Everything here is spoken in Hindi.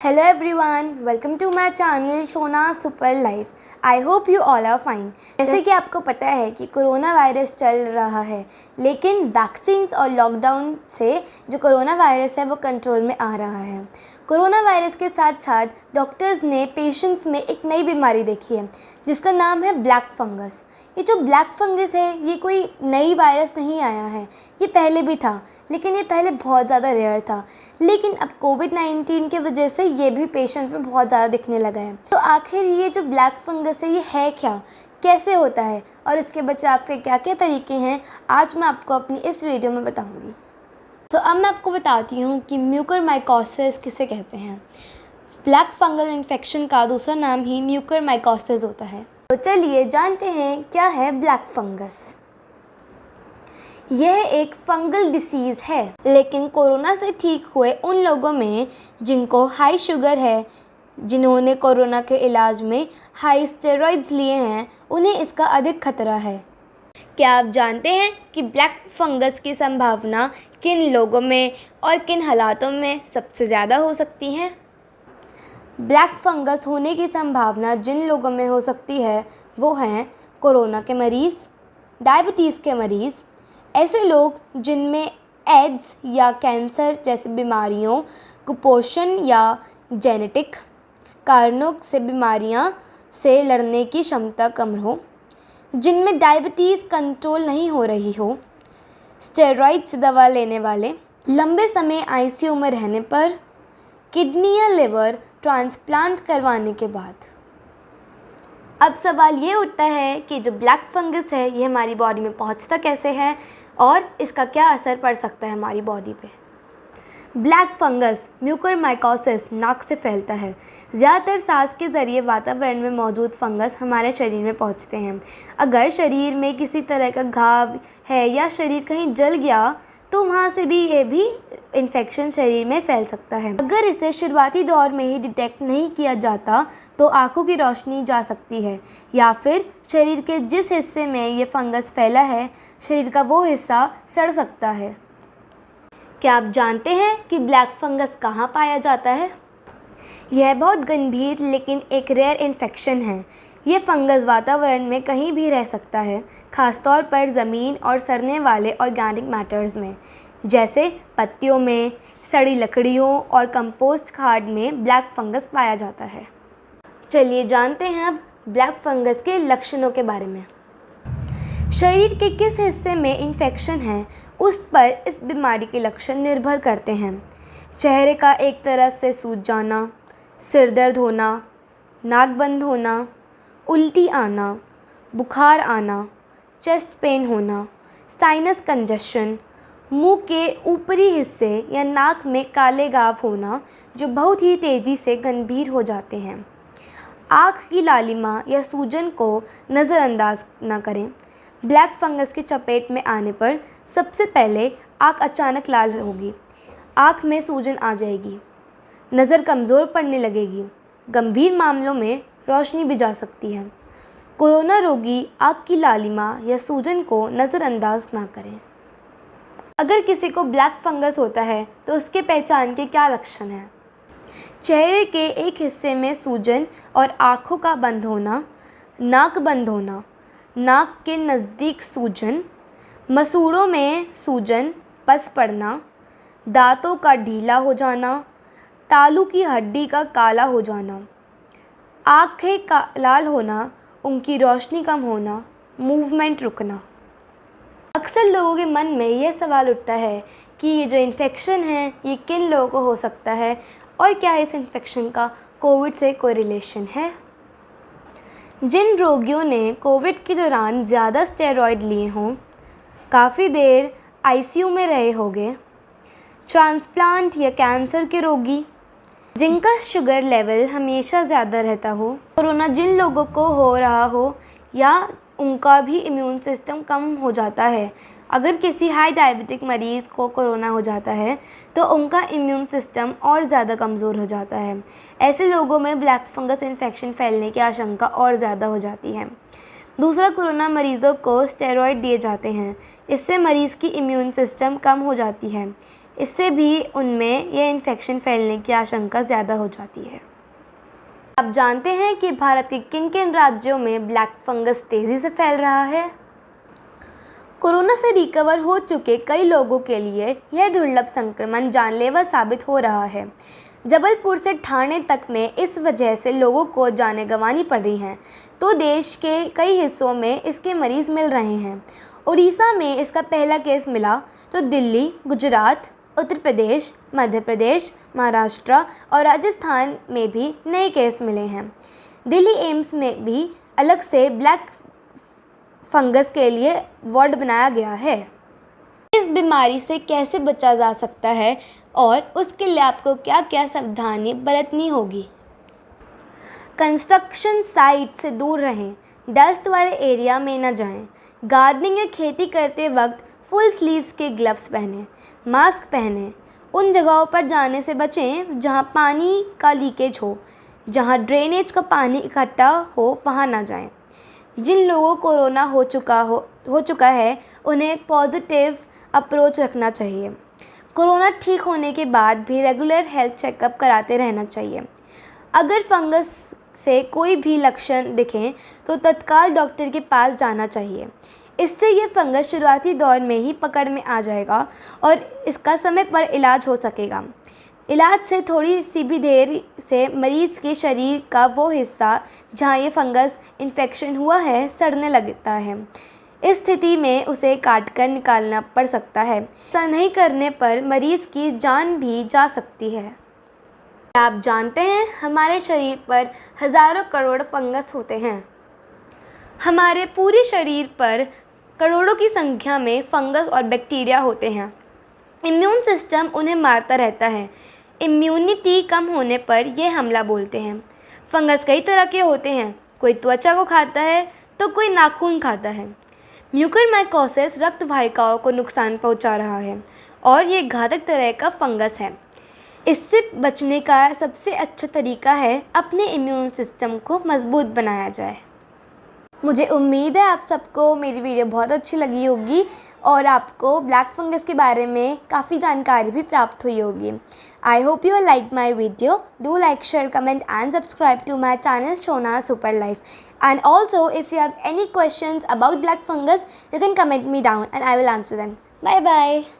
Hello everyone, welcome to my channel Shona Super Life. I hope you all are fine. जैसे कि आपको पता है कि कोरोना वायरस चल रहा है, लेकिन वैक्सीन्स और लॉकडाउन से जो कोरोना वायरस है वो कंट्रोल में आ रहा है। कोरोना वायरस के साथ साथ डॉक्टर्स ने पेशेंट्स में एक नई बीमारी देखी है जिसका नाम है ब्लैक फंगस। ये जो ब्लैक फंगस है ये कोई नई वायरस नहीं आया है, ये पहले भी था, लेकिन ये पहले बहुत ज़्यादा रेयर था। लेकिन अब कोविड-19 की वजह से ये भी पेशेंट्स में बहुत ज़्यादा दिखने लगा है। तो आखिर ये जो ब्लैक फंगस है ये है क्या, कैसे होता है और इसके बचाव के क्या क्या तरीके हैं, आज मैं आपको अपनी इस वीडियो में बताऊँगी। तो अब मैं आपको बताती हूँ कि म्यूकरमाइकोसिस किसे कहते हैं। ब्लैक फंगल इन्फेक्शन का दूसरा नाम ही म्यूकरमाइकोसिस होता है। तो चलिए जानते हैं क्या है ब्लैक फंगस। यह एक फंगल डिसीज़ है, लेकिन कोरोना से ठीक हुए उन लोगों में जिनको हाई शुगर है, जिन्होंने कोरोना के इलाज में हाई स्टेरॉइड्स लिए हैं, उन्हें इसका अधिक खतरा है। क्या आप जानते हैं कि ब्लैक फंगस की संभावना किन लोगों में और किन हालातों में सबसे ज़्यादा हो सकती है? ब्लैक फंगस होने की संभावना जिन लोगों में हो सकती है वो हैं कोरोना के मरीज़, डायबिटीज़ के मरीज़, ऐसे लोग जिनमें एड्स या कैंसर जैसी बीमारियों, कुपोषण या जेनेटिक कारणों से बीमारियां से लड़ने की क्षमता कम हो, जिनमें डायबिटीज़ कंट्रोल नहीं हो रही हो, स्टेरॉइड्स दवा लेने वाले, लंबे समय आईसीयू में रहने पर, किडनी या लिवर ट्रांसप्लांट करवाने के बाद। अब सवाल ये उठता है कि जो ब्लैक फंगस है ये हमारी बॉडी में पहुंचता कैसे है और इसका क्या असर पड़ सकता है हमारी बॉडी पे। ब्लैक फंगस म्यूकरमाइकोसिस नाक से फैलता है। ज़्यादातर सांस के ज़रिए वातावरण में मौजूद फंगस हमारे शरीर में पहुंचते हैं। अगर शरीर में किसी तरह का घाव है या शरीर कहीं जल गया तो वहाँ से भी ये भी इन्फेक्शन शरीर में फैल सकता है। अगर इसे शुरुआती दौर में ही डिटेक्ट नहीं किया जाता तो आँखों की रोशनी जा सकती है या फिर शरीर के जिस हिस्से में ये फंगस फैला है शरीर का वो हिस्सा सड़ सकता है। क्या आप जानते हैं कि ब्लैक फंगस कहाँ पाया जाता है? यह बहुत गंभीर लेकिन एक रेयर इन्फेक्शन है। ये फंगस वातावरण में कहीं भी रह सकता है, खासतौर पर ज़मीन और सड़ने वाले ऑर्गेनिक मैटर्स में, जैसे पत्तियों में, सड़ी लकड़ियों और कंपोस्ट खाद में ब्लैक फंगस पाया जाता है। चलिए जानते हैं अब ब्लैक फंगस के लक्षणों के बारे में। शरीर के किस हिस्से में इन्फेक्शन है उस पर इस बीमारी के लक्षण निर्भर करते हैं। चेहरे का एक तरफ से सूज जाना, सिर दर्द होना, नाक बंद होना, उल्टी आना, बुखार आना, चेस्ट पेन होना, साइनस कंजेशन, मुंह के ऊपरी हिस्से या नाक में काले घाव होना जो बहुत ही तेज़ी से गंभीर हो जाते हैं। आँख की लालिमा या सूजन को नज़रअंदाज न करें। ब्लैक फंगस की चपेट में आने पर सबसे पहले आँख अचानक लाल होगी, आँख में सूजन आ जाएगी, नज़र कमज़ोर पड़ने लगेगी, गंभीर मामलों में रोशनी भी जा सकती है। कोरोना रोगी आँख की लालिमा या सूजन को नज़रअंदाज ना करें। अगर किसी को ब्लैक फंगस होता है तो उसके पहचान के क्या लक्षण हैं? चेहरे के एक हिस्से में सूजन और आँखों का बंद होना, नाक बंद होना, नाक के नज़दीक सूजन, मसूड़ों में सूजन, पस पड़ना, दांतों का ढीला हो जाना, तालू की हड्डी का काला हो जाना, आँखें का लाल होना, उनकी रोशनी कम होना, मूवमेंट रुकना। अक्सर लोगों के मन में यह सवाल उठता है कि ये जो इन्फेक्शन है ये किन लोगों को हो सकता है और क्या इस इन्फेक्शन का कोविड से कोई रिलेशन है। जिन रोगियों ने कोविड के दौरान ज़्यादा स्टेरॉइड लिए हों, काफ़ी देर आईसीयू में रहे होंगे, ट्रांसप्लांट या कैंसर के रोगी, जिनका शुगर लेवल हमेशा ज़्यादा रहता हो, कोरोना जिन लोगों को हो रहा हो या उनका भी इम्यून सिस्टम कम हो जाता है। अगर किसी हाई डायबिटिक मरीज़ को कोरोना हो जाता है तो उनका इम्यून सिस्टम और ज़्यादा कमज़ोर हो जाता है। ऐसे लोगों में ब्लैक फंगस इन्फेक्शन फैलने की आशंका और ज़्यादा हो जाती है। दूसरा, कोरोना मरीज़ों को स्टेरॉइड दिए जाते हैं, इससे मरीज़ की इम्यून सिस्टम कम हो जाती है। इससे भी उनमें यह इन्फेक्शन फैलने की आशंका ज़्यादा हो जाती है। आप जानते हैं कि भारत के किन किन राज्यों में ब्लैक फंगस तेज़ी से फैल रहा है? कोरोना से रिकवर हो चुके कई लोगों के लिए यह दुर्लभ संक्रमण जानलेवा साबित हो रहा है। जबलपुर से ठाणे तक में इस वजह से लोगों को जानें गंवानी पड़ रही हैं, तो देश के कई हिस्सों में इसके मरीज़ मिल रहे हैं। उड़ीसा में इसका पहला केस मिला तो दिल्ली, गुजरात, उत्तर प्रदेश, मध्य प्रदेश, महाराष्ट्र और राजस्थान में भी नए केस मिले हैं। दिल्ली एम्स में भी अलग से ब्लैक फंगस के लिए वार्ड बनाया गया है। इस बीमारी से कैसे बचा जा सकता है और उसके लिए आपको क्या क्या सावधानी बरतनी होगी? कंस्ट्रक्शन साइट से दूर रहें, डस्ट वाले एरिया में न जाएं, गार्डनिंग या खेती करते वक्त फुल स्लीव्स के ग्लव्स पहनें, मास्क पहनें, उन जगहों पर जाने से बचें जहां पानी का लीकेज हो, जहां ड्रेनेज का पानी इकट्ठा हो वहां ना जाएं। जिन लोगों को कोरोना हो चुका है उन्हें पॉजिटिव अप्रोच रखना चाहिए। कोरोना ठीक होने के बाद भी रेगुलर हेल्थ चेकअप कराते रहना चाहिए। अगर फंगस से कोई भी लक्षण दिखें तो तत्काल डॉक्टर के पास जाना चाहिए। इससे ये फंगस शुरुआती दौर में ही पकड़ में आ जाएगा और इसका समय पर इलाज हो सकेगा। इलाज से थोड़ी सी भी देर से मरीज़ के शरीर का वो हिस्सा जहाँ ये फंगस इन्फेक्शन हुआ है सड़ने लगता है। इस स्थिति में उसे काट कर निकालना पड़ सकता है। ऐसा नहीं करने पर मरीज़ की जान भी जा सकती है। क्या आप जानते हैं हमारे शरीर पर हज़ारों करोड़ फंगस होते हैं? हमारे पूरे शरीर पर करोड़ों की संख्या में फंगस और बैक्टीरिया होते हैं। इम्यून सिस्टम उन्हें मारता रहता है। इम्यूनिटी कम होने पर यह हमला बोलते हैं। फंगस कई तरह के होते हैं, कोई त्वचा को खाता है तो कोई नाखून खाता है। म्यूकरमाइकोसिस रक्त वाहिकाओं को नुकसान पहुंचा रहा है और ये घातक तरह का फंगस है। इससे बचने का सबसे अच्छा तरीका है अपने इम्यून सिस्टम को मजबूत बनाया जाए। मुझे उम्मीद है आप सबको मेरी वीडियो बहुत अच्छी लगी होगी और आपको ब्लैक फंगस के बारे में काफ़ी जानकारी भी प्राप्त हुई होगी। I hope you like my video. Do like, share, comment and subscribe to my channel Shona Super Life. And also if you have any questions about black fungus, you can comment me down and I will answer them. Bye bye.